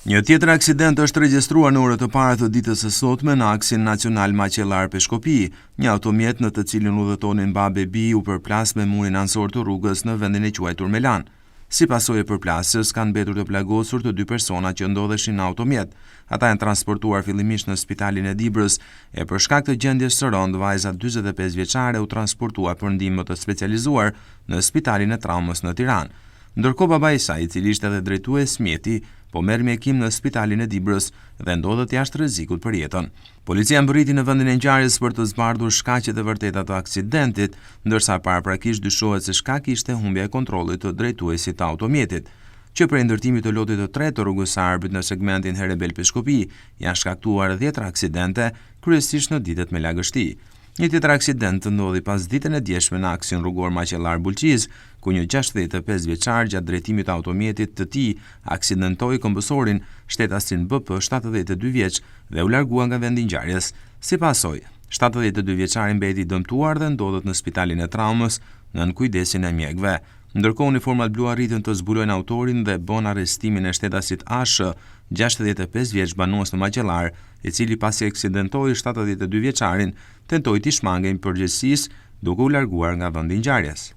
Një tjetër aksident është regjistruar në orët e para të ditës së sotme në aksin nacional Maqellar-Peshkopi. Një automjet në të cilin udhëtonin babe bi u përplas me murin ansor të rrugës në vendin e quajtur Melan. Si pasojë e përplasjes, kanë mbetur të plagosur të dy persona që ndodheshin në automjet. Ata janë transportuar fillimisht në spitalin e Dibrës e për shkak të gjendjes së rëndë, vajza 45 vjeçare u transportua për ndihmë të specializuar në spitalin e traumës në Tiranë. Ndërkohë baba i saj, i cili ishte edhe drejtues mjeti, po merr mjekim në spitalin e Dibrës dhe ndodhet jashtë rrezikut për jetën. Policia mbërriti në vendin e ngjarjes për të zbardhur shkaqet e vërteta të aksidentit, ndërsa paraprakisht dyshohet se shkaki ishte humbja e kontrollit të drejtuesit të automjetit, që për ndërtimit të lotit të tretë të rrugës së Arbërit në segmentin Herebel-Peshkopi janë shkaktuar 10 aksidente, kryesisht në ditët me lagështi. Një tjetër aksident ndodhi pas ditën e djeshme në aksin rrugor Maqellar-Bulqiz, ku një 65 vjeçar gjatë drejtimit të automjetit të tij aksidentoi kombësorin shtetasin BP 72 vjeç dhe u largua nga vendi i ngjarjes. Si pasojë, 72 vjeçari mbeti i dëmtuar dhe ndodhet në spitalin e traumës nën kujdesin e mjekëve. Ndërkohë uniformat blu arritën të zbulojnë autorin dhe bën arrestimin e shtetasit ASH, 65 vjeç banues në Maqellar, i cili pasi aksidentoi 72 vjeçarin, tentoi t'i shmangej përgjegjësisë duke u larguar nga vendi i ngjarjes.